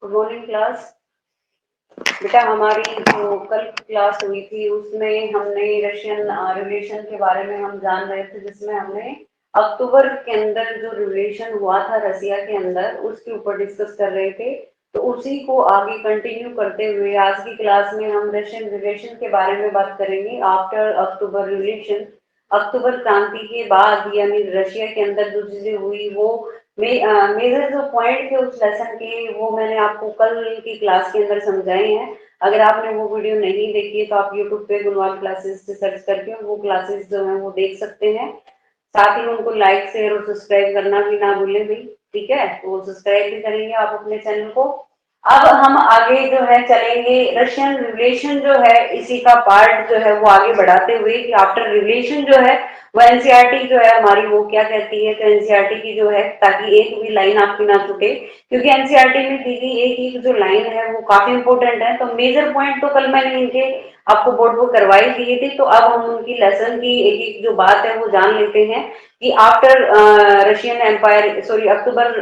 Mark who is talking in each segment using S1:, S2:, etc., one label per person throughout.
S1: Good morning class. बेटा हमारी जो कल क्लास हुई थी उसमें हमने रशियन रिलेशन के बारे में हम जान रहे थे, जिसमें हमने अक्टूबर के अंदर जो रिलेशन हुआ था रसिया के अंदर उसके ऊपर डिस्कस कर रहे थे। तो उसी को आगे कंटिन्यू करते हुए आज की क्लास में हम रशियन रिलेशन के बारे में बात करेंगे। आफ्टर अक्टूबर रिलेशन, अक्टूबर क्रांति के बाद यानी रशिया के अंदर जो चीजें हुई वो मेजर जो पॉइंट थे उस लेसन के वो मैंने आपको कल की क्लास के अंदर समझाए हैं। अगर आपने वो वीडियो नहीं देखी है तो आप यूट्यूब पे गुणवाल क्लासेस से सर्च करके वो क्लासेस जो है वो देख सकते हैं। साथ ही उनको लाइक शेयर और सब्सक्राइब करना भी ना भूलें भाई, ठीक है। तो वो सब्सक्राइब भी करेंगे आप अपने चैनल को। अब हम आगे जो है चलेंगे, रशियन रिलेशन जो है इसी का पार्ट जो है वो आगे बढ़ाते हुए कि आफ्टर रिलेशन जो है वो एनसीईआरटी जो है हमारी वो क्या कहती है। तो एनसीईआरटी की जो है, ताकि एक भी लाइन आपकी ना छूटे, क्योंकि एनसीईआरटी में दी गई एक एक जो लाइन है वो काफी इंपॉर्टेंट है। तो मेजर पॉइंट तो कल मैंने इनके आपको बोर्ड पर करवाई दिए थे, तो अब हम उनकी लेसन की एक एक जो बात है वो जान लेते हैं कि after Russian empire sorry October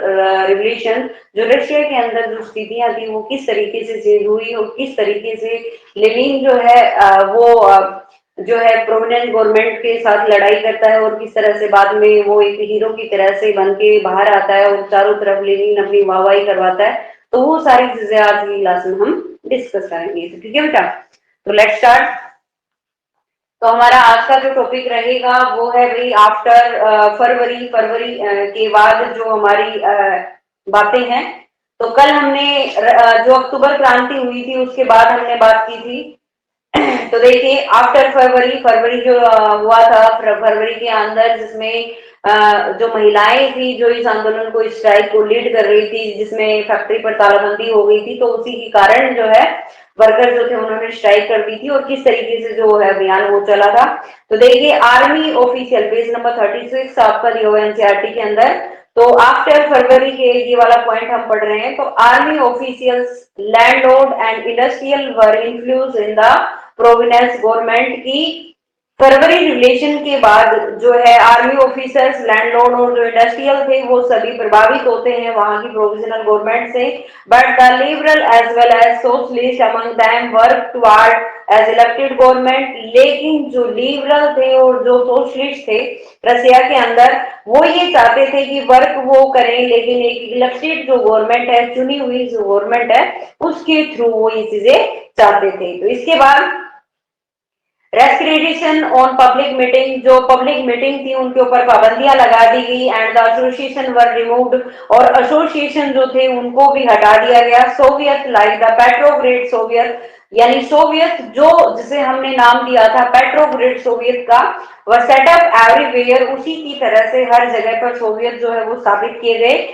S1: revolution जो रशिया के अंदर जो स्थितियां थी वो किस तरीके से चेंज हुई और किस तरीके से लेनिन जो है जो है प्रोविडेंट गवर्नमेंट के साथ लड़ाई करता है और किस तरह से बाद में वो एक हीरो की तरह से बन के बाहर आता है और चारों तरफ लेनिन अपनी वाहवाही करवाता है। तो वो सारी चीजें आज की क्लास में हम डिस्कस करेंगे, ठीक है बेटा। तो लेट्स स्टार्ट। तो हमारा आज का जो टॉपिक रहेगा वो है भाई आफ्टर फरवरी, के बाद जो हमारी बातें हैं। तो कल हमने जो अक्टूबर क्रांति हुई थी उसके बाद हमने बात की थी। तो देखिए आफ्टर फरवरी, फरवरी जो हुआ था फरवरी के अंदर, जिसमें जो महिलाएं थी जो इस आंदोलन को, इस स्ट्राइक को लीड कर रही थी, जिसमें फैक्ट्री पर तालाबंदी हो गई थी, तो उसी के कारण जो है वर्कर जो थे उन्होंने स्ट्राइक कर दी थी और किस तरीके से जो है अभियान वो चला था। तो देखिए आर्मी ऑफिशियल पेज नंबर 36 आपका दिया हुआ एनसीईआरटी के अंदर। तो आफ्टर फरवरी के ये वाला पॉइंट हम पढ़ रहे हैं। तो army officials, landlord and industrial were influence in the Providence government की फरवरी रिवोल्यूशन के बाद जो है आर्मी ऑफिसर्स, लैंडलॉर्ड और जो इंडस्ट्रियल थे वो सभी प्रभावित होते हैं वहां की प्रोविजनल गवर्नमेंट से। But the liberal as well as socialist among them work toward as elected government. लेकिन जो लिबरल थे और जो सोशलिस्ट थे रसिया के अंदर, वो ये चाहते थे कि वर्क वो करें लेकिन एक इलेक्टेड जो गवर्नमेंट है, चुनी हुई जो गवर्नमेंट है, उसके थ्रू वो ये चीजें चाहते थे। तो इसके बाद रेस्ट्रिक्शन ऑन पब्लिक मीटिंग, जो पब्लिक मीटिंग थी उनके ऊपर पाबंदियां लगा दी गई and the association were removed, और एसोसिएशन जो थे उनको भी हटा दिया गया। सोवियत लाइक द पेट्रोग्रेड सोवियत, यानी सोवियत जो जिसे हमने नाम दिया था पेट्रोग्रेड सोवियत का, वह सेटअप एवरीवेयर, उसी की तरह से हर जगह पर सोवियत जो है वो स्थापित किए गए।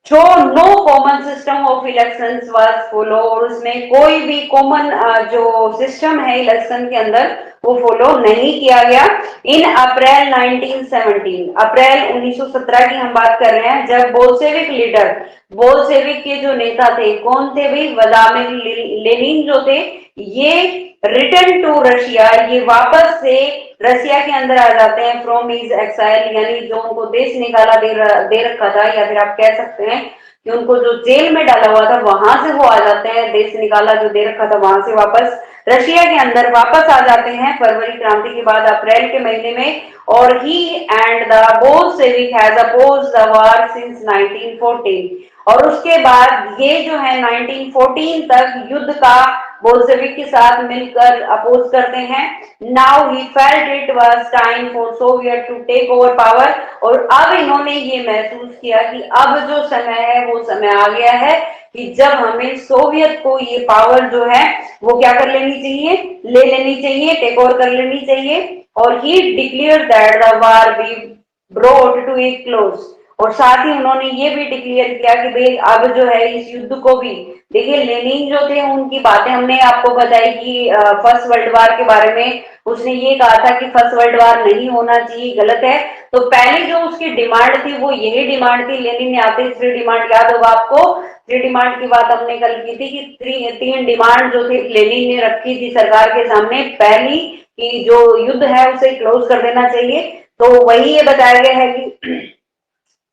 S1: जो no common system of elections was follow, और उसमें कोई भी कॉमन जो सिस्टम है इलेक्शन के अंदर वो फॉलो नहीं किया गया। इन अप्रैल 1917, अप्रैल 1917 की हम बात कर रहे हैं, जब बोल्शेविक लीडर, बोल्शेविक के जो नेता थे कौन थे भाई, व्लादिमीर लेनिन जो थे, ये रिटर्न टू रशिया, ये वापस से रसिया के अंदर आ जाते हैं फ्रॉम हिज एक्साइल, यानी जो उनको देश निकाला दे रखा था, या फिर आप कह सकते हैं कि उनको जो जेल में डाला हुआ था वहां से वो आ जाते हैं, देश निकाला जो दे रखा था वहां से वापस रशिया के अंदर वापस आ जाते हैं फरवरी क्रांति के बाद अप्रैल के महीने में। और he and the Bolshevik has opposed the war since 1914, और उसके बाद ये जो है 1914 तक युद्ध का बोल्शेविक के साथ मिलकर अपोज करते हैं। Now he felt it was time for Soviet to take over power, और अब इन्होंने ये महसूस किया कि अब जो समय है वो समय आ गया है कि जब हमें सोवियत को ये पावर जो है वो क्या कर लेनी चाहिए, ले लेनी चाहिए, टेक ओवर कर लेनी चाहिए। और he declare that the war be brought to a close, और साथ ही उन्होंने ये भी डिक्लेयर किया कि भाई अब जो है इस युद्ध को भी, देखिए लेनिन जो थे उनकी बातें हमने आपको बताई कि फर्स्ट वर्ल्ड वार के बारे में उसने ये कहा था कि फर्स्ट वर्ल्ड वार नहीं होना चाहिए, गलत है। तो पहली जो उसकी डिमांड थी वो यही डिमांड थी, लेनिन ने आते थ्री डिमांड, याद होगा आपको, थ्री डिमांड की बात हमने कल की थी कि तीन डिमांड जो थी लेनिन ने रखी थी सरकार के सामने। पहली कि जो युद्ध है उसे क्लोज कर देना चाहिए, तो वही ये बताया गया है कि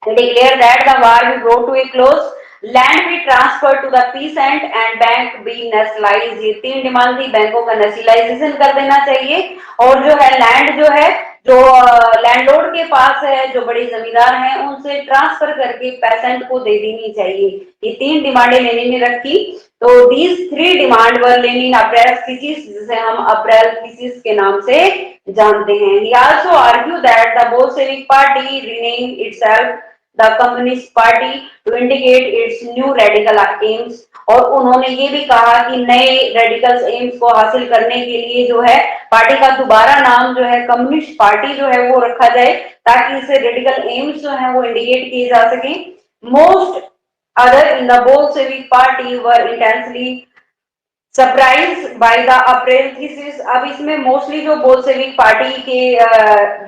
S1: declare that the war will go to a close, land be transfer to the peasant and bank be nationalise. ये 3 डिमांड थी, बैंकों का नेशनलाइजेशन कर देना चाहिए और जो है लैंड जो है जो लैंडलॉर्ड के पास है, जो बड़े जमींदार हैं, उनसे ट्रांसफर करके पेसेंट को दे देनी चाहिए। ये 3 डिमांडें लेनिन ने रखी। तो these 3 demand were Lenin April thesis, जिसे हम अप्रैल थीसिस के नाम से जानते हैं। He also argued that the Bolshevik party renamed itself the Communist Party to indicate its new radical aims। और उन्होंने ये भी कहा कि नए रेडिकल एम्स को हासिल करने के लिए जो है पार्टी का दोबारा नाम जो है कम्युनिस्ट पार्टी जो है वो रखा जाए, ताकि इसे रेडिकल एम्स जो है वो इंडिकेट किए जा सके। Most other in the Bolshevik party were intensely surprise by the April thesis. अब इसमें मोस्टली जो बोल्शेविक पार्टी के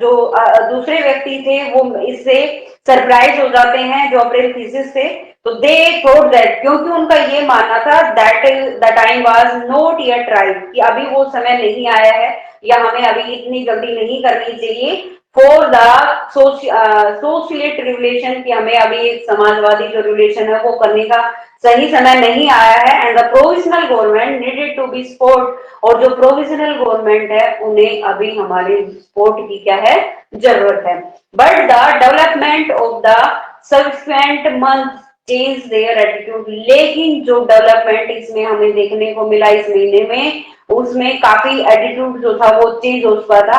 S1: जो दूसरे व्यक्ति थे वो इससे सरप्राइज हो जाते हैं जो अप्रैल थीसिस थे। तो दे थॉट दैट, क्योंकि उनका ये मानना था that the time was not yet right, कि अभी वो समय नहीं आया है या हमें अभी इतनी जल्दी नहीं करनी चाहिए फॉर द सोशलिस्ट रिवोल्यूशन, कि हमें अभी एक समाजवादी जो रिवोल्यूशन है वो करने का सही समय नहीं आया है। And the provisional government needed to be support, और जो प्रोविजनल गवर्नमेंट है उन्हें अभी हमारे सपोर्ट की क्या है, जरूरत है। But the development of the subsequent month change their attitude, लेकिन जो डेवलपमेंट इसमें हमें देखने को मिला इस महीने में, उसमें काफी एटीट्यूड जो था वो चेंज हो चुका था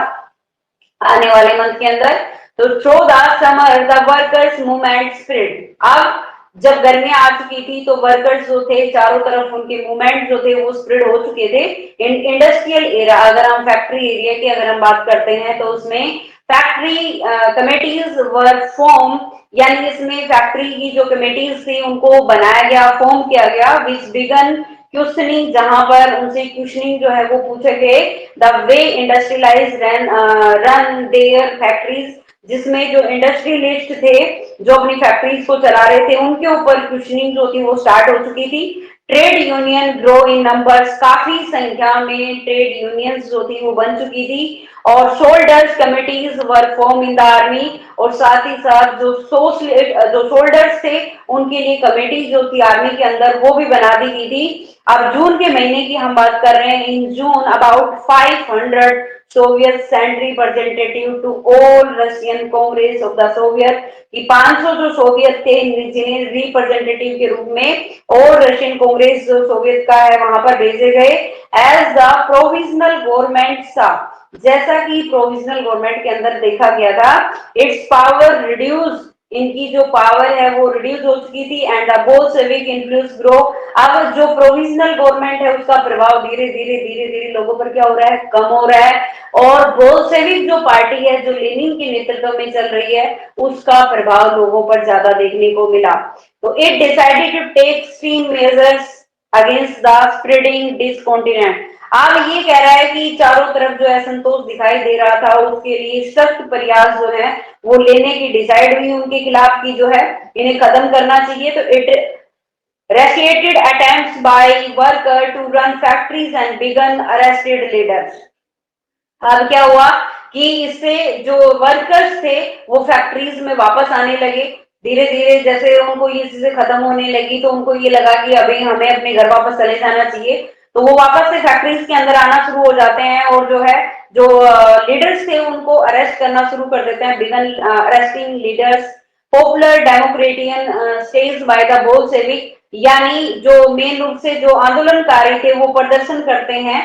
S1: आने वाले मंथ के अंदर। तो through the summer the workers movement spread. अब जब गर्मियां आ चुकी थी तो वर्कर्स जो थे चारों तरफ उनके मूवमेंट जो थे वो स्प्रेड हो चुके थे। इन इंडस्ट्रियल एरिया, अगर हम फैक्ट्री एरिया की अगर हम बात करते हैं तो उसमें फैक्ट्री कमेटीज वर फॉर्म, यानी इसमें फैक्ट्री की जो कमेटीज थी उनको बनाया गया, फॉर्म किया गया, विच बिगन क्वेश्चनिंग, जहां पर उनसे क्वेश्चनिंग जो है वो पूछे गए the way industrialise run their factories, जिसमें जो इंडस्ट्रियलिस्ट थे जो अपनी फैक्ट्रीज को चला रहे थे उनके ऊपर क्वेश्चनिंग जो थी वो स्टार्ट हो चुकी थी। Trade union grow in numbers, काफी संख्या में ट्रेड यूनियंस जो थी वो बन चुकी थी। और shoulders committees were form in the army, और साथ ही साथ जो शोल्डर्स थे उनके लिए कमेटी जो थी आर्मी के अंदर वो भी बना दी गई थी। अब जून के महीने की हम बात कर रहे हैं, in June about 500 Soviet sent representative to All Russian Congress of the Soviet, कि 500 जो सोवियत थे जिन्हें रिप्रेजेंटेटिव के रूप में और रशियन कांग्रेस जो सोवियत का है वहां पर भेजे गए एज द प्रोविजनल गवर्नमेंट सा। जैसा कि प्रोविजनल गवर्नमेंट के अंदर देखा गया था इट्स पावर रिड्यूस, इनकी जो पावर है वो रिड्यूस हो चुकी थी and the Bolshevik influence grow. अब जो प्रोविजनल गवर्नमेंट है उसका प्रभाव धीरे धीरे धीरे धीरे लोगों पर क्या हो रहा है, कम हो रहा है। और बोल्शेविक जो पार्टी है जो लेनिन के नेतृत्व में चल रही है उसका प्रभाव लोगों पर ज्यादा देखने को मिला। तो it decided to take extreme measures against the spreading discontent. अब ये कह रहा है कि चारों तरफ जो है संतोष दिखाई दे रहा था, उसके लिए सख्त प्रयास जो है वो लेने की डिसाइड हुई उनके खिलाफ की जो है इन्हें खत्म करना चाहिए। तो it retaliated attempts by worker to run factories and began arrested leaders। अब क्या हुआ कि इससे जो वर्कर्स थे वो फैक्ट्रीज में वापस आने लगे धीरे धीरे, जैसे उनको ये चीजें खत्म होने लगी तो उनको ये लगा कि अभी हमें अपने घर वापस चले जाना चाहिए, तो वो वापस से फैक्ट्रीज के अंदर आना शुरू हो जाते हैं और जो है जो लीडर्स थे उनको अरेस्ट करना शुरू कर देते हैं। Began arresting leaders popular democratic stage by the Bolshevik, यानी जो मेन रूप से जो आंदोलनकारी थे वो प्रदर्शन करते हैं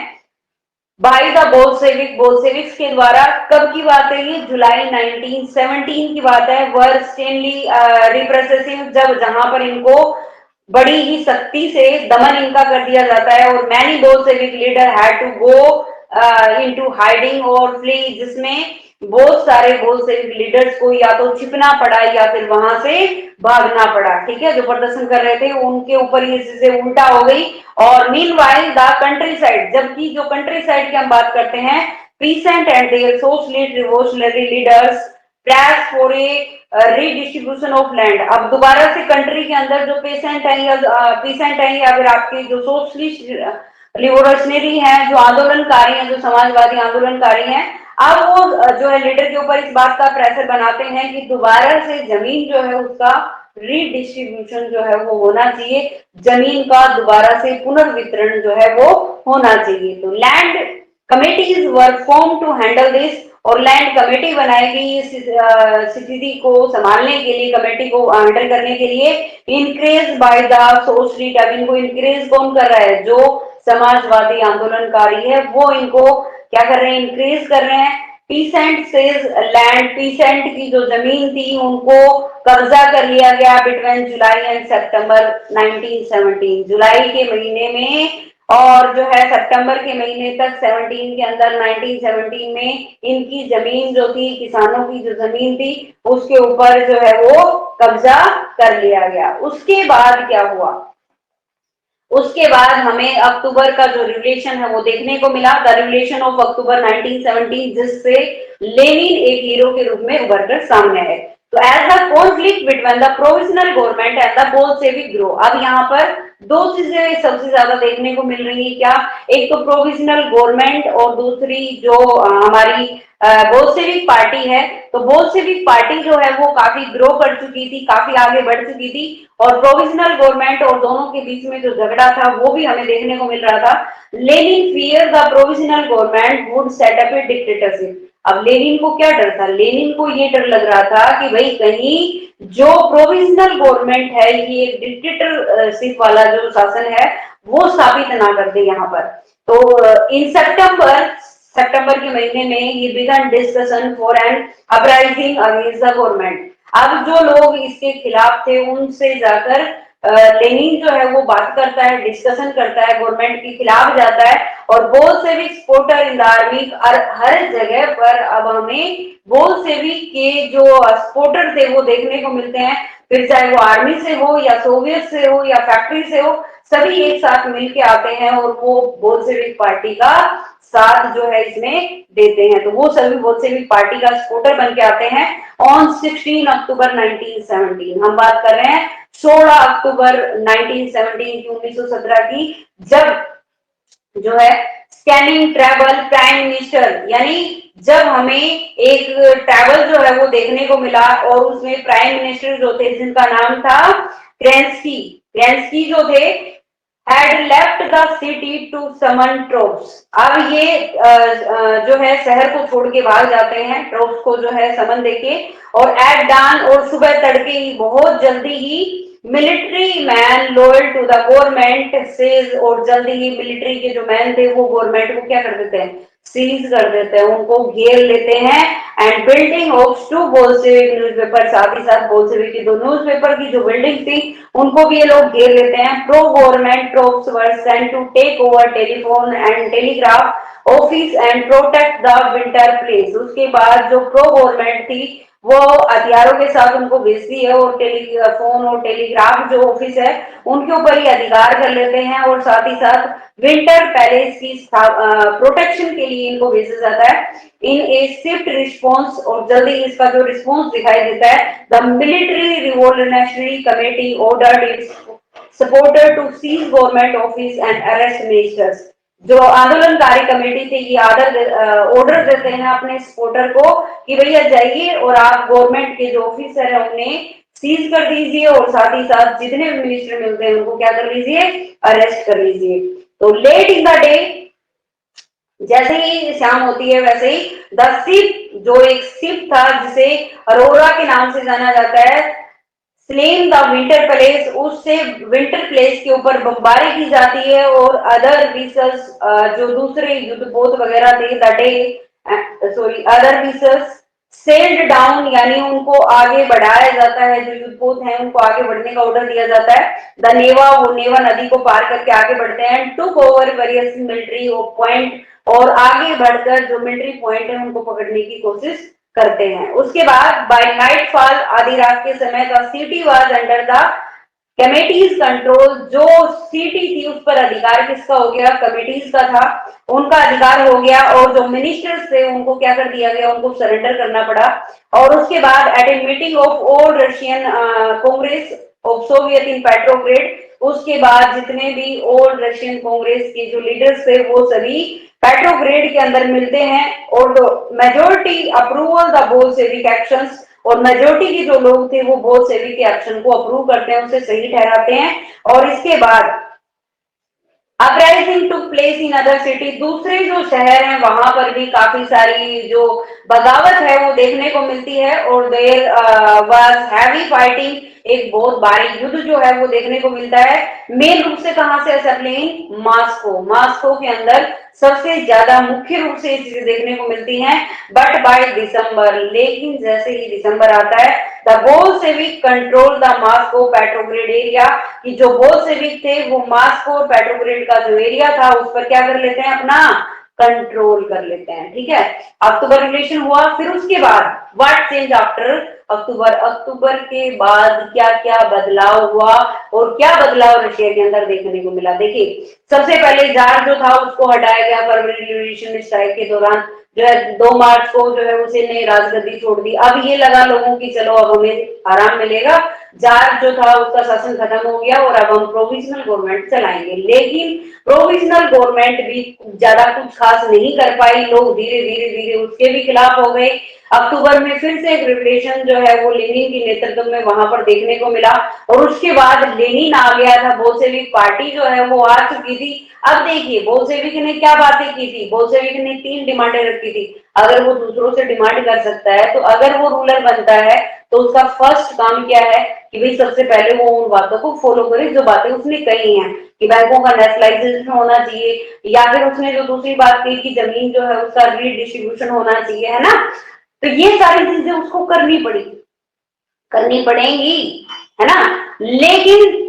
S1: बाय द बोल्शेविक, बोल्शेविक्स के द्वारा। कब की बात है ये, जुलाई 1917 की बात है। वर स्टेनली रिप्रेसिव, जब जहां पर इनको बड़ी ही सख्ती से दमन इनका कर दिया जाता है और many Bolshevik leader had to go into hiding और फ्ली, जिसमें बहुत सारे बोल्शेविक लीडर्स को या तो छिपना पड़ा या फिर वहां से भागना पड़ा। ठीक है, जो प्रदर्शन कर रहे थे उनके ऊपर ये चीजें उल्टा हो गई। और मीनवाइल द कंट्री साइड, जबकि जो कंट्री साइड की हम बात करते हैं, peasant and their socialist revolutionary leaders press for a redistribution of land. अब दोबारा से कंट्री के अंदर जो पेसेंट है या पीसेंट है या फिर आपके जो सोशलिस्ट रिवोल्यूशनरी हैं, जो आंदोलनकारी हैं, जो समाजवादी आंदोलनकारी हैं, अब वो जो है लीडर के ऊपर इस बात का प्रेशर बनाते हैं कि दोबारा से जमीन जो है उसका रीडिस्ट्रीब्यूशन जो है वो होना चाहिए, जमीन का दोबारा से पुनर्वितरण जो है वो होना चाहिए। तो land committees were form to handle this, और लैंड कमेटी बनाई गई इस स्थिति को संभालने के लिए, कमेटी को हैंडल करने के लिए। इंक्रेज बाय द सोशलिस्ट, अब इनको इंक्रेज कौन कर रहा है, जो समाजवादी आंदोलनकारी है वो इनको क्या कर रहे हैं, इंक्रेज कर रहे हैं। पीसेंट सेज लैंड, पीसेंट की जो जमीन थी उनको कब्जा कर लिया गया बिटवीन जुलाई एंड सितंबर 1917, जुलाई के महीने में और जो है सितंबर के महीने तक 17 के अंदर 1917 में इनकी जमीन जो थी, किसानों की जो जमीन थी उसके ऊपर जो है वो कब्जा कर लिया गया। उसके बाद क्या हुआ, उसके बाद हमें अक्टूबर का जो रिवोल्यूशन है वो देखने को मिला, द रिवोल्यूशन ऑफ अक्टूबर 1917, जिससे लेनिन एक हीरो के रूप में उभर कर सामने आए। तो as a conflict between the provisional government and the Bolshevik group, अब यहाँ पर दो चीजें सबसे ज्यादा देखने को मिल रही है, क्या, एक तो प्रोविजनल गवर्नमेंट और दूसरी जो हमारी बोल्शेविक पार्टी है। तो बोल्शेविक पार्टी जो है वो काफी ग्रो कर चुकी थी, काफी आगे बढ़ चुकी थी, और प्रोविजनल गवर्नमेंट और दोनों के बीच में जो झगड़ा था वो भी हमें देखने को मिल रहा था। Lenin fear the provisional government would set up A dictatorship. अब लेनिन को क्या डर था, लेनिन को ये डर लग रहा था कि भाई कहीं जो प्रोविजनल गवर्नमेंट है ये एक डिक्टेटरशिप वाला जो शासन है वो स्थापित ना कर दे यहाँ पर। तो इन सितंबर के महीने में ये began discussion for an uprising against the government. अब जो लोग इसके खिलाफ थे उनसे जाकर लेनिन जो है वो बात करता है, डिस्कशन करता है, गवर्नमेंट के खिलाफ जाता है, और Bolshevik supporter in the army, हर जगह पर अब हमें बोल्शेविक के जो सपोर्टर थे वो देखने को मिलते हैं, फिर चाहे वो आर्मी से हो या सोवियत से हो या फैक्ट्री से हो, सभी एक साथ मिलके आते हैं और वो बोल्शेविक पार्टी का साथ जो है इसमें देते हैं। तो वो सभी बोल्शेविक पार्टी का सपोर्टर बन के आते हैं ऑन 16 अक्टूबर 1917। हम बात कर रहे हैं 16 अक्टूबर 1917 की, 1917 की, जब जो है स्कैनिंग ट्रैवल प्राइम मिनिस्टर, यानी जब हमें एक ट्रैवल जो है वो देखने को मिला और उसमें प्राइम मिनिस्टर जो थे जिनका नाम था क्रेंस्की, क्रेंस्की जो थे had left the city to summon troops। अब ये जो है शहर को छोड़ के भाग जाते हैं ट्रूप्स को जो है समन देके, और एट डान, और सुबह तड़के ही बहुत जल्दी ही military man loyal to the government says, और जल्दी ही मिलिट्री के जो मैन थे वो गवर्नमेंट को क्या कर देते हैं, सीज कर देते हैं, उनको घेर लेते हैं। And building of two Bolshevik newspaper, साथ ही साथ बोल्शेविक की दो न्यूज़पेपर की जो बिल्डिंग थी उनको भी ये लोग घेर लेते हैं। Pro government troops were sent to take over telephone and telegraph office and protect the winter place. उसके बाद जो प्रो गवर्नमेंट थी वो हथियारों के साथ उनको भेजती है और टेलीफोन और टेलीग्राफ जो ऑफिस है उनके ऊपर ही अधिकार कर लेते हैं, और साथ ही साथ विंटर पैलेस की प्रोटेक्शन के लिए इनको भेजा जाता है इन ए स्विफ्ट रिस्पॉन्स। और जल्दी इसका जो रिस्पॉन्स दिखाई देता है, the military revolutionary committee ordered its supporter to seize government office and arrest ministers. जो आंदोलनकारी कमेटी थे ये ऑर्डर देते हैं अपने सपोर्टर को कि भैया जाइए और आप गवर्नमेंट के जो ऑफिसर है उन्हें सीज कर दीजिए, और साथ ही साथ जितने भी मिनिस्टर मिलते हैं उनको क्या कर लीजिए, अरेस्ट कर लीजिए। तो लेट इन द डे, जैसे ही शाम होती है वैसे ही द शिप, जो एक शिप था जिसे अरोरा के नाम से जाना जाता है, स्लेम द विंटर प्लेस, उससे विंटर प्लेस के ऊपर बमबारी की जाती है, और अदर विसस जो दूसरे युद्धपोत वगैरह थे अदर विसस सेल्ड डाउन, यानी उनको आगे बढ़ाया जाता है, जो युद्धपोत हैं उनको आगे बढ़ने का ऑर्डर दिया जाता है। द नेवा, वो नेवा नदी को पार करके आगे बढ़ते हैं, took over various military point, और आगे बढ़कर जो मिलिट्री पॉइंट है उनको पकड़ने की कोशिश करते हैं। उसके बाद बाय नाइट फॉल, आधी रात के समय का, city was under the committees control, जो सिटी थी उस पर अधिकार किसका हो गया, कमेटीज का था, उनका अधिकार हो गया, और जो मिनिस्टर्स थे उनको क्या कर दिया गया, उनको सरेंडर करना पड़ा। और उसके बाद at a meeting of old Russian Congress of Soviet in Petrograd, उसके बाद जितने भी ओल्ड रशियन कांग्रेस के जो लीडर्स थे वो सभी पेट्रोग्रेड के अंदर मिलते हैं, और majority approval the Bolshevik actions, और मेजोरिटी के जो लोग थे वो बोल्शेविक के एक्शन को अप्रूव करते हैं, उसे सही ठहराते हैं। और इसके बाद uprising took place in other city, दूसरे जो शहर हैं वहां पर भी काफी सारी जो बगावत है वो देखने को मिलती है। और देयर वाज हैवी फाइटिंग, एक बहुत भारी युद्ध जो है वो देखने को मिलता है। मेन रूप से कहां से असेंबलिंग, मॉस्को, मॉस्को के अंदर सबसे ज्यादा मुख्य रूप से ये चीजें देखने को मिलती हैं। बट बाय दिसंबर, लेकिन जैसे ही दिसंबर आता है, the Bolshevik control the Moscow Petrograd area, कि जो बोल्शेविक थे वो मॉस्को और पेट्रोग्रेड का जो एरिया था उस पर क्या कर लेते हैं, अपना कंट्रोल कर लेते हैं। ठीक है, अक्टूबर रिवॉल्यूशन हुआ। फिर उसके बाद what change after October, October के बाद क्या क्या बदलाव हुआ और क्या बदलाव रशिया के अंदर देखने को मिला। देखिए, सबसे पहले जार जो था उसको हटाया गया फरवरी रिवॉल्यूशन स्ट्राइक के दौरान, जो है 2 मार्च को जो है उसे ने राजगद्दी छोड़ दी। अब ये लगा लोगों की चलो अब हमें आराम मिलेगा, जार जो था उसका शासन खत्म हो गया और अब हम प्रोविजनल गवर्नमेंट चलाएंगे। लेकिन प्रोविजनल गवर्नमेंट भी ज्यादा कुछ खास नहीं कर पाई, लोग धीरे धीरे धीरे उसके भी खिलाफ हो गए। अक्टूबर में फिर से एक रिवोल्यूशन जो है वो लेनिन के नेतृत्व में वहां पर देखने को मिला और उसके बाद लेनिन आ गया था, बोल्शेविक पार्टी जो है वो आ चुकी थी। अब देखिए बोल्शेविक ने क्या बातें की थी, बोल्शेविक ने 3 डिमांडें रखी थी। अगर वो दूसरों से डिमांड कर सकता है तो अगर वो रूलर बनता है तो उसका फर्स्ट काम क्या है कि भाई सबसे पहले वो उन बातों को फॉलो करे जो बातें उसने कही हैं, कि बैंकों का नेशनलाइजेशन होना चाहिए, या फिर उसने जो दूसरी बात कही कि जमीन जो है उसका रीडिस्ट्रीब्यूशन होना चाहिए, है ना। तो ये सारी चीजें उसको करनी पड़ी, करनी पड़ेंगी, है ना। लेकिन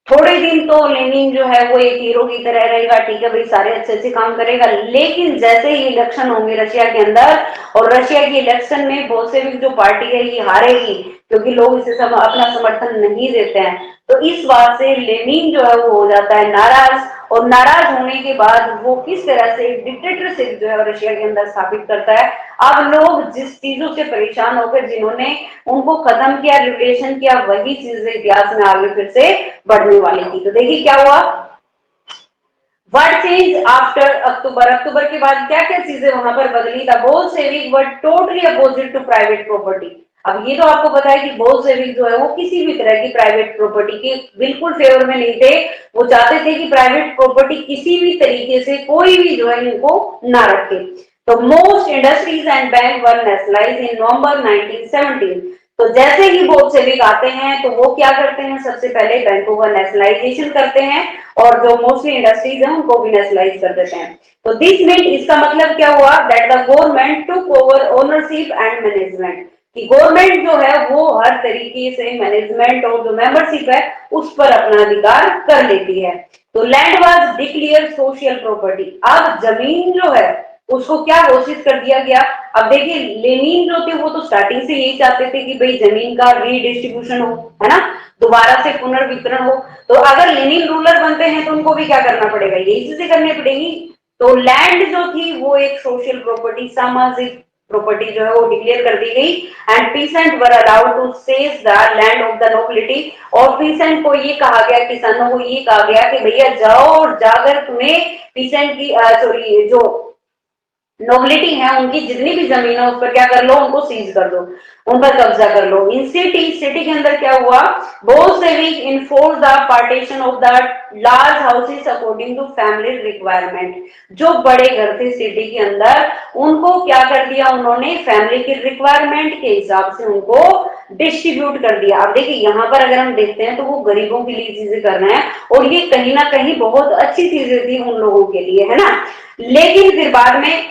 S1: थोड़े दिन तो लेनिन जो है वो एक हीरो की तरह रहेगा, ठीक है भाई, सारे अच्छे अच्छे काम करेगा। लेकिन जैसे ही इलेक्शन होंगे रशिया के अंदर और रशिया की इलेक्शन में बोल्शेविक जो पार्टी है ये हारेगी, क्योंकि लोग इसे अपना समर्थन नहीं देते हैं। तो इस बात से लेनिन जो है वो हो जाता है नाराज, और नाराज होने के बाद वो किस तरह से एक डिक्टेटरशिप जो है रशिया के अंदर स्थापित करता है। अब लोग जिस चीजों से परेशान होकर जिन्होंने उनको खत्म किया, रिप्लेशन किया, वही चीजें इतिहास में आगे फिर से बढ़ने वाली थी। तो देखिए क्या हुआ, what change after October, October के बाद क्या क्या चीजें वहां पर बदली। The Bolshevik were totally opposite to private property. अब ये तो आपको पता है कि बोल्शेविक जो है वो किसी भी तरह की प्राइवेट प्रॉपर्टी के बिल्कुल फेवर में नहीं थे। वो चाहते थे कि प्राइवेट प्रॉपर्टी किसी भी तरीके से कोई भी जो है इनको ना रखे। तो most industries and bank were nationalised in November 1917। तो जैसे ही बोल्शेविक आते हैं तो वो क्या करते हैं, सबसे पहले बैंकों का नेशनलाइजेशन करते हैं और जो मोस्टली इंडस्ट्रीज हैं उनको भी नेशनलाइज कर देते हैं। तो दिस मीन, इसका मतलब क्या हुआ, that the government took over ownership and management, कि गवर्नमेंट जो है वो हर तरीके से मैनेजमेंट और जो मेंबरशिप है उस पर अपना अधिकार कर लेती है। तो land was declare social property. अब जमीन जो है उसको क्या घोषित कर दिया गया। अब देखिए लेनिन जो थे वो तो स्टार्टिंग से यही चाहते थे कि भाई जमीन का रीडिस्ट्रीब्यूशन हो, है ना, दोबारा से पुनर्वितरण हो। तो अगर लेनिन रूलर बनते हैं तो उनको भी क्या करना पड़ेगा, यही चीजें करनी पड़ेगी। तो लैंड जो थी वो एक सोशल प्रॉपर्टी, सामाजिक प्रॉपर्टी जो है वो डिक्लेयर कर दी गई। And peasant were allowed to seize the land of the nobility. और पीसेंट को ये कहा गया, किसानों को ये कहा गया कि भैया जाओ और जाकर तुम्हें पीसेंट की सॉरी जो नोबिलिटी है उनकी जितनी भी जमीन है उस पर क्या कर लो, उनको सीज कर दो, उन पर कब्जा कर लो। इन सिटी के अंदर क्या हुआ, Bolshevik enforce the partition of the large houses according to family requirement. जो बड़े घर थे सिटी के अंदर उनको क्या कर दिया उन्होंने, फैमिली की रिक्वायरमेंट के हिसाब से उनको डिस्ट्रीब्यूट कर दिया। अब देखिए यहाँ पर अगर हम देखते हैं तो वो गरीबों के लिए चीजें कर रहे हैं और ये कहीं ना कहीं बहुत अच्छी चीजें थी उन लोगों के लिए, है ना। लेकिन फिर बाद में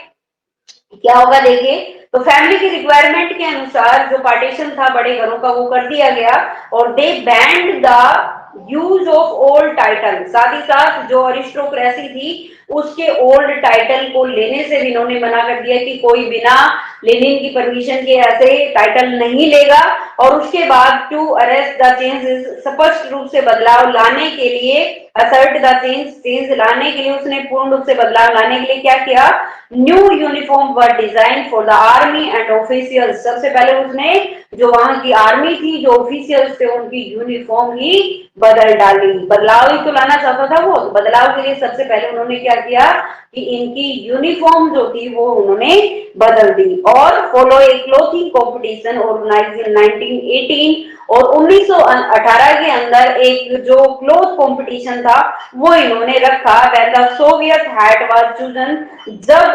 S1: क्या होगा देखिए, तो फैमिली की रिक्वायरमेंट के अनुसार जो पार्टीशन था बड़े घरों का वो कर दिया गया और they banned the use of old title. साथ ही साथ जो अरिस्टोक्रेसी थी उसके ओल्ड टाइटल को लेने से भी इन्होंने मना कर दिया कि कोई बिना लेनिन की परमिशन के ऐसे टाइटल नहीं लेगा। और उसके बाद टू अरेस्ट द चेंजेस, स्पष्ट रूप से बदलाव लाने के लिए, असर्ट द चेंज लाने के लिए, उसने पूर्ण रूप से बदलाव लाने के लिए क्या किया, new uniform were design for the army and officials. सबसे पहले उसने जो वहां की आर्मी थी, जो ऑफिशियल्स थे, उनकी यूनिफॉर्म ही बदल डाली। बदलाव ही तो लाना चाहता था वो, तो बदलाव के लिए सबसे पहले उन्होंने क्या किया कि इनकी यूनिफॉर्म जो थी वो उन्होंने बदल दी और फॉलो ए क्लोथिंग कंपटीशन ऑर्गेनाइज इन 1918 और 1918 के अंदर एक जो क्लोथ कंपटीशन था वो इन्होंने रखा when the Soviet hat was chosen. जब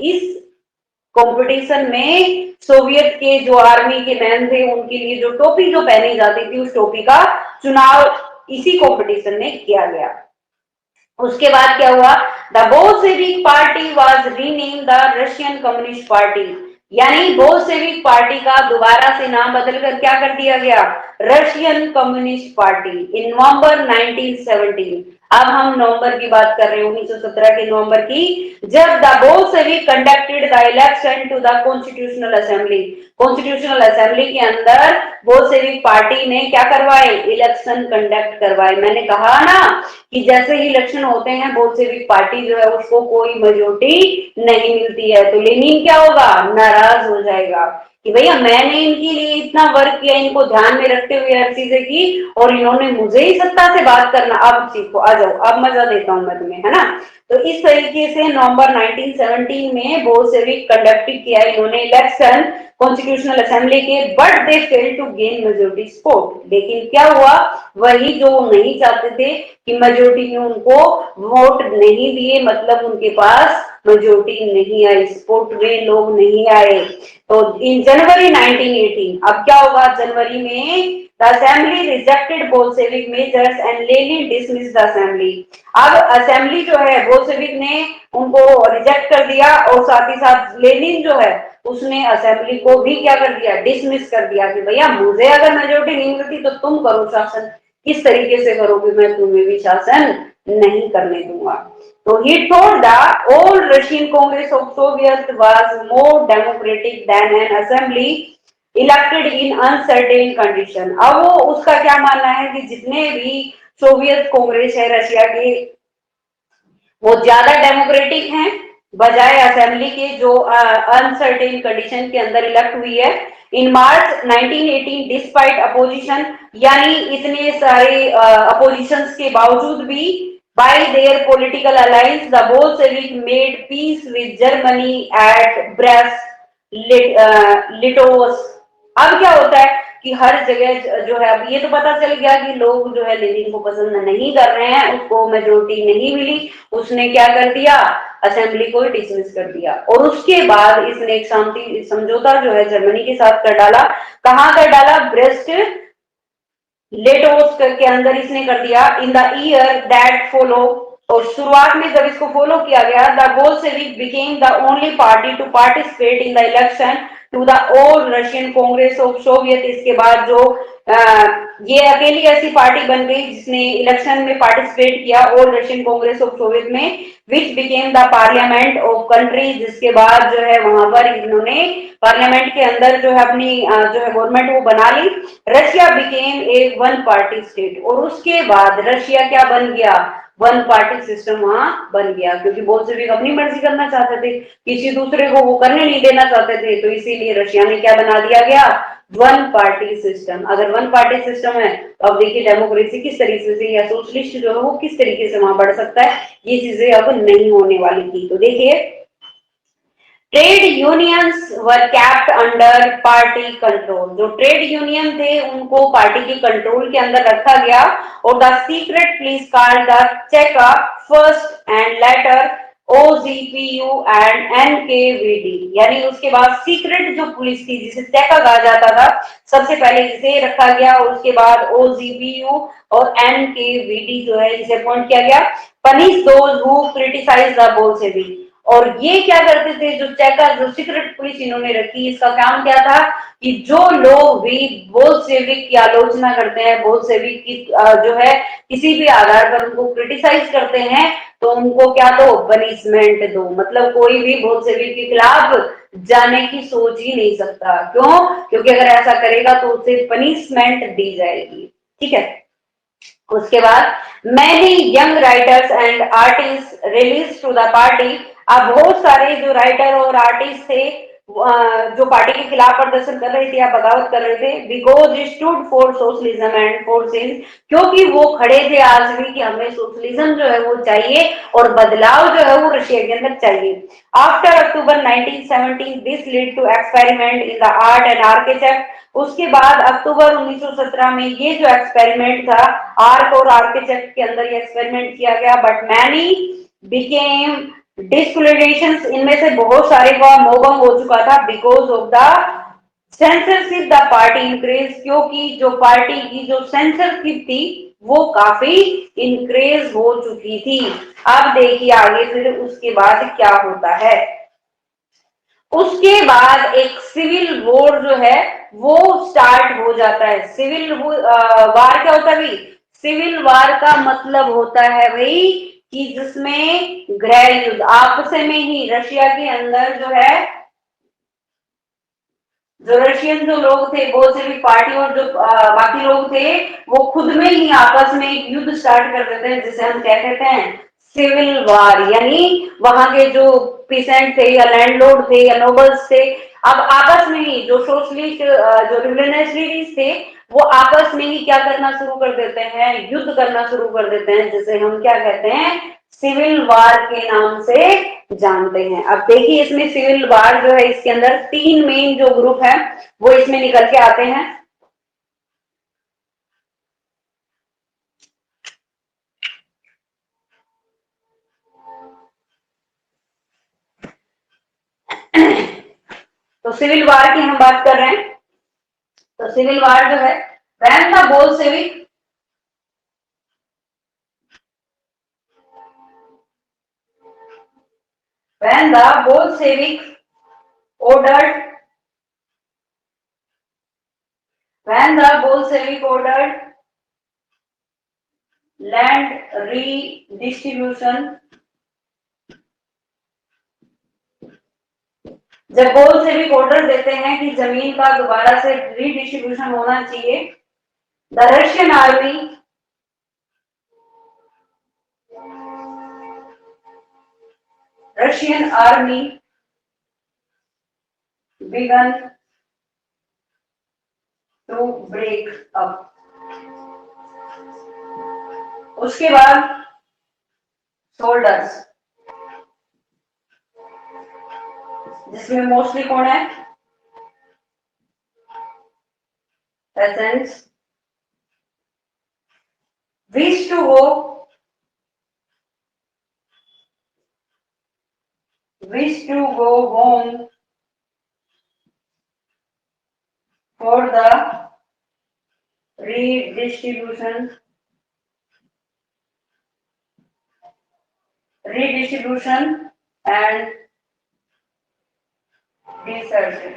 S1: इस कंपटीशन में सोवियत के जो आर्मी के मैन थे उनके लिए जो टोपी जो पहनी जाती थी उस टोपी का चुनाव इसी कंपटीशन में किया गया। उसके बाद क्या हुआ, the Bolshevik party was rename the Russian communist party, यानी बोल्शेविक पार्टी का दोबारा से नाम बदलकर क्या कर दिया गया, रशियन कम्युनिस्ट पार्टी इन नवंबर 1917। अब हम नवंबर की बात कर रहे हैं 1917 के नवंबर की, जब the Bolshevik conducted the election to the constitutional assembly. Constitutional assembly के अंदर बोल्शेविक पार्टी ने क्या करवाए, इलेक्शन कंडक्ट करवाए। मैंने कहा ना कि जैसे ही इलेक्शन होते हैं बोल्शेविक पार्टी जो है उसको कोई मेजोरिटी नहीं मिलती है तो लेनिन क्या होगा, नाराज हो जाएगा कि भैया मैंने इनके लिए इतना वर्क किया, इनको ध्यान में रखते हुए हर चीजें की और इन्होंने मुझे ही सत्ता से बात करना। अब सीखो, आ जाओ, अब मजा देता हूं मैं तुम्हें, है ना। तो इस तरीके से नवंबर 1917 में बोल्शेविक कंडक्टेड किया इन्होंने इलेक्शन कॉन्स्टिट्यूशनल असेंबली के, but they fail to gain majority support. लेकिन क्या हुआ, वही जो नहीं चाहते थे कि मेजोरिटी ने उनको वोट नहीं दिए, मतलब उनके पास मेजोरिटी नहीं आई, सपोर्ट में लोग नहीं आए। तो इन जनवरी 1918 अब क्या होगा, जनवरी में the assembly rejected Bolshevik measures and Lenin dismiss the assembly. अब असेंबली जो है बोल्शेविक ने उनको रिजेक्ट कर दिया और साथ ही साथ लेनिन जो है उसने असेंबली को भी क्या कर दिया, डिसमिस कर दिया कि भैया मुझे अगर मेजोरिटी नहीं मिलती तो तुम करो शासन, किस तरीके से करोगे, मैं तुम्हें भी शासन नहीं करने दूंगा। तो he thought the old Russian Congress of Soviet was more democratic than an assembly elected in uncertain condition। अब वो उसका क्या मानना है कि जितने भी सोवियत कांग्रेस है रशिया के वो ज्यादा डेमोक्रेटिक हैं बजाय असेंबली के जो अनसर्टेन कंडीशन के अंदर इलेक्ट हुई है। इन मार्च 1918 डिस्पाइट अपोजिशन, यानी इतने सारे अपोजिशंस के बावजूद भी by their political alliance the Bolshevik made peace with Germany at Brest-Litovsk। अब क्या होता है कि हर जगह जो है, अब ये तो पता चल गया कि लोग जो है लेनिन को पसंद नहीं कर रहे हैं, उसको मेजोरिटी नहीं मिली, उसने क्या कर दिया, असेंबली को डिसमिस कर दिया और उसके बाद इसने एक शांति समझौता जो है जर्मनी के साथ कर डाला। कहां कर डाला, ब्रेस्ट लेटोस के अंदर इसने कर दिया। In the year that follow, और शुरुआत में जब इसको फॉलो किया गया, the Bolshevik became the only party to participate in the election to the old Russian Congress of Soviet. इसके बाद जो ये अकेली ऐसी पार्टी बन गई जिसने इलेक्शन में पार्टिसिपेट किया old Russian Congress of Soviet में, which became the parliament of country. जिसके बाद जो है वहां पर इन्होंने पार्लियामेंट के अंदर जो है अपनी जो है गवर्नमेंट वो बना ली। Russia became a one party state, और उसके बाद रशिया क्या बन गया, वन पार्टी सिस्टम वहां बन गया, क्योंकि बोल्शेविक अपनी मर्जी करना चाहते थे, किसी दूसरे को वो करने नहीं देना चाहते थे, तो इसीलिए रशिया में क्या बना दिया गया, वन पार्टी सिस्टम। अगर वन पार्टी सिस्टम है तो अब देखिए डेमोक्रेसी किस तरीके से या सोशलिस्ट जो है वो किस तरीके से वहां बढ़ सकता है, ये चीजें अब नहीं होने वाली थी। तो देखिए ट्रेड यूनियंस वर कैप्ट अंडर पार्टी कंट्रोल, जो ट्रेड यूनियन थे उनको पार्टी के कंट्रोल के अंदर रखा गया। और the secret police called the Cheka first and later OGPU and NKVD, यानी उसके बाद सीक्रेट जो पुलिस थी जिसे चेका कहा जाता था, सबसे पहले इसे रखा गया और उसके बाद ओजीपीयू और एनकेवीडी जो है इसे अपॉइंट किया गया। Punish those who criticise the Bolshevik, और ये क्या करते थे, जो चेका जो सीक्रेट पुलिस इन्होंने रखी, इसका काम क्या था कि जो लोग भी बोल्शेविक की आलोचना करते हैं, बोल्शेविक की जो है किसी भी आधार पर उनको क्रिटिसाइज करते हैं, तो उनको क्या दो, पनिशमेंट दो। मतलब कोई भी बोल्शेविक के खिलाफ जाने की सोच ही नहीं सकता। क्यों? क्योंकि अगर ऐसा करेगा तो उसे पनिशमेंट दी जाएगी। ठीक है, उसके बाद many young writers and artist rallied to the party. अब बहुत सारे जो राइटर और आर्टिस्ट थे जो पार्टी के खिलाफ प्रदर्शन कर रहे थे या बगावत कर रहे थे, because stood for socialism and for change, क्योंकि वो खड़े थे आज भी कि हमें सोशलिज्म जो है वो चाहिए और बदलाव जो है वो रशिया के अंदर चाहिए। After October 1917 this led to experiment in the art and architect. उसके बाद अक्टूबर 1917 में ये जो एक्सपेरिमेंट था आर्ट और आर्किटेक्ट के अंदर ये एक्सपेरिमेंट किया गया, बट मैनी बिकेम डिस्क्रिमिनेशंस, इनमें से बहुत सारे का मोहभंग हो चुका था because of the censorship the party increase, क्योंकि जो पार्टी की जो सेंसरशिप थी वो काफी इंक्रीज हो चुकी थी। अब देखिए आगे फिर उसके बाद क्या होता है। उसके बाद एक सिविल वॉर जो है वो स्टार्ट हो जाता है। सिविल वार क्या होता है भाई? सिविल वार का मतलब होता है भाई कि जिसमें गृह युद्ध आपस में ही रशिया के अंदर जो है, जो रशियन जो लोग थे बोल्शेविक पार्टी और जो बाकी लोग थे वो खुद में ही आपस में एक युद्ध स्टार्ट कर देते हैं जिसे हम क्या कहते हैं? Civil war. यानी वहां के जो पीसेंट थे या लैंडलॉर्ड थे या नोबल्स थे, अब आपस में ही जो सोशलिस्ट जो रिवोल्यूशनरीज थे वो आपस में ही क्या करना शुरू कर देते हैं? युद्ध करना शुरू कर देते हैं, जिसे हम क्या कहते हैं? सिविल वार के नाम से जानते हैं। अब देखिए इसमें सिविल वार जो है इसके अंदर तीन मेन जो ग्रुप है वो इसमें निकल के आते हैं। तो सिविल वार की हम बात कर रहे हैं। तो सिविल वार जो है when the Bolshevik when the Bolsheviks ordered when the Bolshevik ordered land redistribution, जब बोल्शेविक ऑर्डर देते हैं कि जमीन का दोबारा से रीडिस्ट्रीब्यूशन होना चाहिए, the Russian army began to break up. उसके बाद सोल्डर्स, जिसमें मोस्टली कौन है? Peasants, wish to go home for the redistribution and desertion.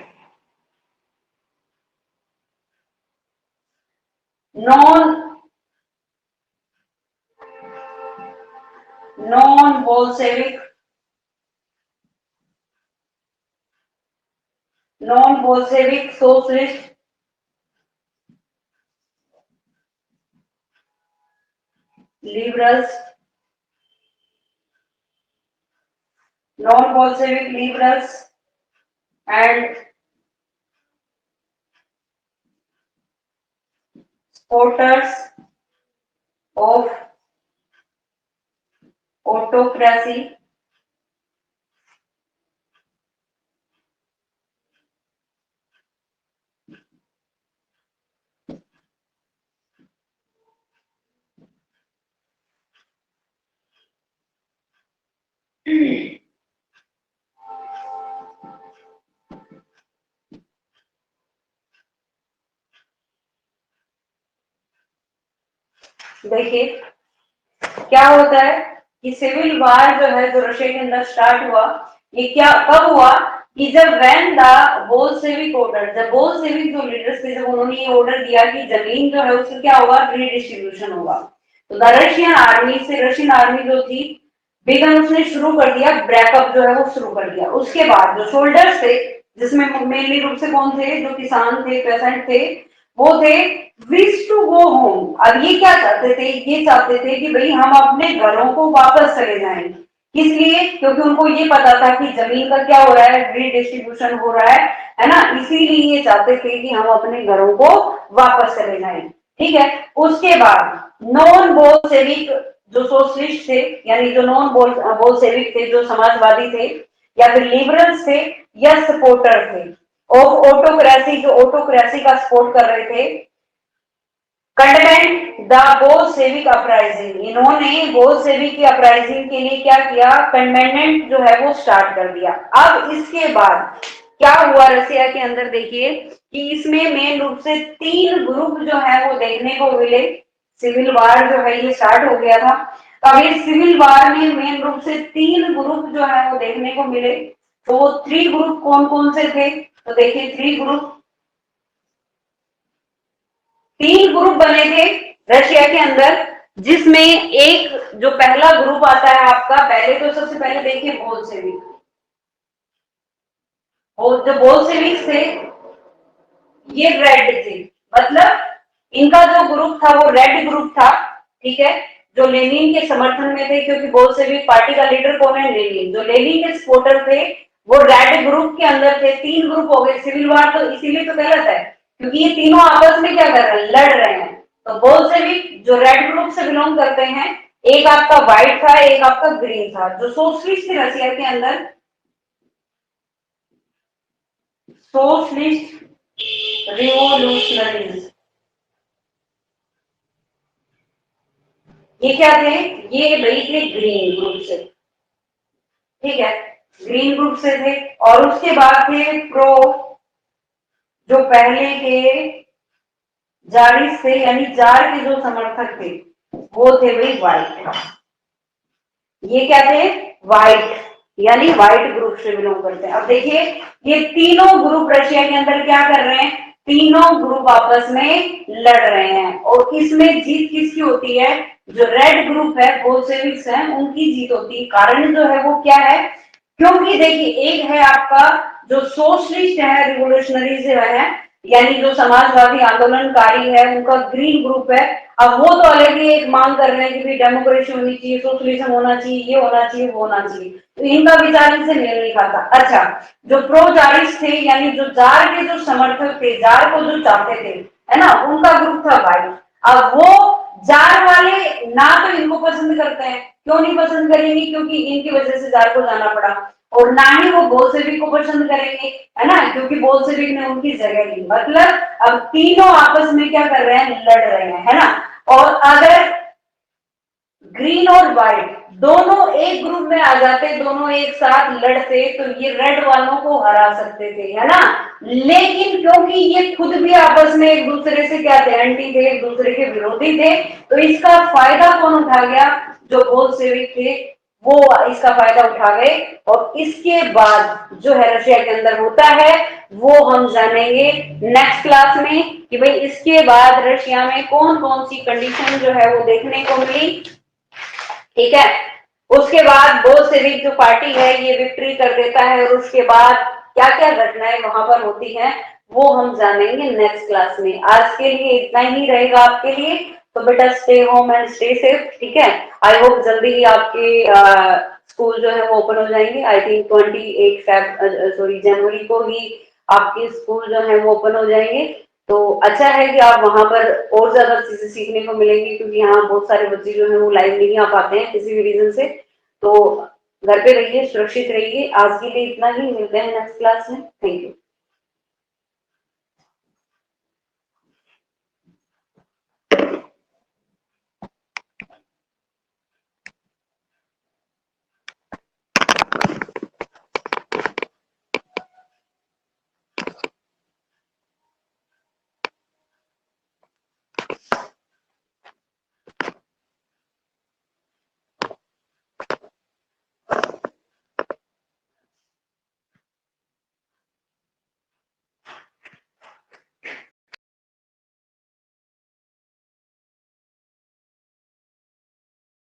S1: Non-Bolshevik socialist liberals, and supporters of autocracy देखिए क्या होता है कि सिविल वार जो है जो रशिया के अंदर स्टार्ट हुआ, ये क्या कब हुआ कि जब वैन द बोल्शेविक ऑर्डर, जब बोल्शेविक जो लीडर्स थे जब उन्होंने ये ऑर्डर दिया कि जमीन जो है उसका क्या होगा? रीडिस्ट्रीब्यूशन होगा। तो द रशियन आर्मी जो थी बिगन, उसने शुरू कर दिया ब्रेकअप जो है वो शुरू कर दिया। उसके बाद जो सोल्जर्स थे जिसमें मेनली रूप से कौन थे? जो किसान थे, पेसेंट थे, वो थे विश टू गो होम। अब ये क्या चाहते थे? ये चाहते थे कि भाई हम अपने घरों को वापस चले जाएं। किस लिए? क्योंकि उनको ये पता था कि जमीन का क्या हो रहा है, रीडिस्ट्रीब्यूशन हो रहा है ना, इसीलिए ये चाहते थे कि हम अपने घरों को वापस चले जाएं। ठीक है, उसके बाद नॉन बोल्शेविक जो सोशलिस्ट थे, यानी जो नॉन बोल्शेविक थे, जो समाजवादी थे या फिर लिबरल्स थे या सपोर्टर थे ऑफ ऑटोक्रेसी, जो ऑटोक्रेसी का सपोर्ट कर रहे थे, कंडेमेंड द बोल्शेविक अपराइजिंग, इन्होंने बोल्शेविक की अपराइजिंग के लिए क्या किया, कंडेमेंट जो है वो स्टार्ट कर दिया। अब इसके बाद क्या हुआ रसिया के अंदर, देखिए कि इसमें मेन रूप से 3 ग्रुप जो है वो देखने को मिले। सिविल वार जो है ये स्टार्ट हो गया था, अब ये सिविल वार में मेन रूप से 3 ग्रुप जो है वो देखने को मिले। तो वो 3 ग्रुप कौन कौन से थे? तो देखिए 3 ग्रुप, 3 ग्रुप बने थे रशिया के अंदर, जिसमें एक जो पहला ग्रुप आता है आपका, पहले तो सबसे पहले देखिए बोल्शेविक, और जो बोल्शेविक थे ये रेड थे, मतलब इनका जो ग्रुप था वो रेड ग्रुप था। ठीक है, जो लेनिन के समर्थन में थे, क्योंकि बोल्शेविक पार्टी का लीडर कौन है, लेनिन, जो लेनिन के सपोर्टर थे वो रेड ग्रुप के अंदर थे। 3 ग्रुप हो गए। सिविल वार तो इसीलिए तो गलत है क्योंकि ये तीनों आपस में क्या कर रहे हैं, लड़ रहे हैं। तो बोल्शेविक जो रेड ग्रुप से बिलोंग करते हैं, एक आपका व्हाइट था, एक आपका ग्रीन था। जो सोशलिस्ट थे रशिया के अंदर, सोशलिस्ट रिवोल्यूशनरीज, ये क्या थे, ये भाई थे ग्रीन ग्रुप से। ठीक है, ग्रीन ग्रुप से थे। और उसके बाद थे प्रो, जो पहले के जारिस थे, यानी जार के जो समर्थक थे वो थे भाई व्हाइट। ये क्या थे, व्हाइट, यानी व्हाइट ग्रुप से बिलोंग करते हैं। अब देखिए ये तीनों ग्रुप रशिया के अंदर क्या कर रहे हैं, तीनों ग्रुप आपस में लड़ रहे हैं। और इसमें जीत किसकी होती है, जो रेड ग्रुप है, बोल्शेविक्स है, उनकी जीत होती है। कारण जो है वो क्या है, क्योंकि देखिए एक है आपका जो सोशलिस्ट है, रिवोल्यूशनरी जो है, यानी जो समाजवादी आंदोलनकारी है, उनका ग्रीन ग्रुप है। अब वो तो अलग ही एक मांग कर रहे हैं कि भाई डेमोक्रेसी होनी चाहिए, सोशलिज्म होना चाहिए, ये होना चाहिए, वो होना चाहिए। तो इनका विचार इनसे मेल नहीं खाता। अच्छा, जो प्रो जारिस थे, यानी जो जार के जो समर्थक थे, जार को जो चाहते थे, है ना, उनका ग्रुप था भाई। अब वो जार वाले ना तो इनको पसंद करते हैं, क्यों नहीं पसंद करेंगे, क्योंकि इनकी वजह से जार को जाना पड़ा। और ना ही वो बोल्शेविक को पसंद करेंगे, है ना, क्योंकि बोल्शेविक ने उनकी जगह ली। मतलब अब तीनों आपस में क्या कर रहे हैं, लड़ रहे हैं, है ना। और अगर ग्रीन और व्हाइट दोनों एक ग्रुप में आ जाते, दोनों एक साथ लड़ते, तो ये रेड वालों को हरा सकते थे, है ना। लेकिन क्योंकि ये खुद भी आपस में एक दूसरे से क्या थे, एंटी थे, एक दूसरे के विरोधी थे, तो इसका फायदा कौन उठा गया, जो बोल्शेविक थे वो इसका फायदा उठा गए। और इसके बाद जो है रशिया के अंदर होता है वो हम जानेंगे नेक्स्ट क्लास में, कि भाई इसके बाद रशिया में कौन कौन सी कंडीशन जो है वो देखने को मिली। ठीक है, उसके बाद बोल्शेविक जो पार्टी है ये विक्ट्री कर देता है, और उसके बाद क्या क्या घटनाएं वहां पर होती हैं वो हम जानेंगे नेक्स्ट क्लास में। आज के लिए इतना ही रहेगा आपके लिए, तो बेटा stay home and stay safe. ठीक है, आई होप जल्दी ही आपके स्कूल जो है वो ओपन हो जाएंगे। आई थिंक 28 जनवरी को ही आपके स्कूल जो है वो ओपन हो जाएंगे। तो अच्छा है कि आप वहां पर और ज्यादा चीजें सीखने को मिलेंगी, क्योंकि यहाँ बहुत सारे बच्चे जो है वो लाइव नहीं आ पाते हैं किसी भी रीजन से। तो घर पे रहिए, सुरक्षित रहिए। आज के लिए इतना ही, मिलते हैं नेक्स्ट क्लास में। Thank you.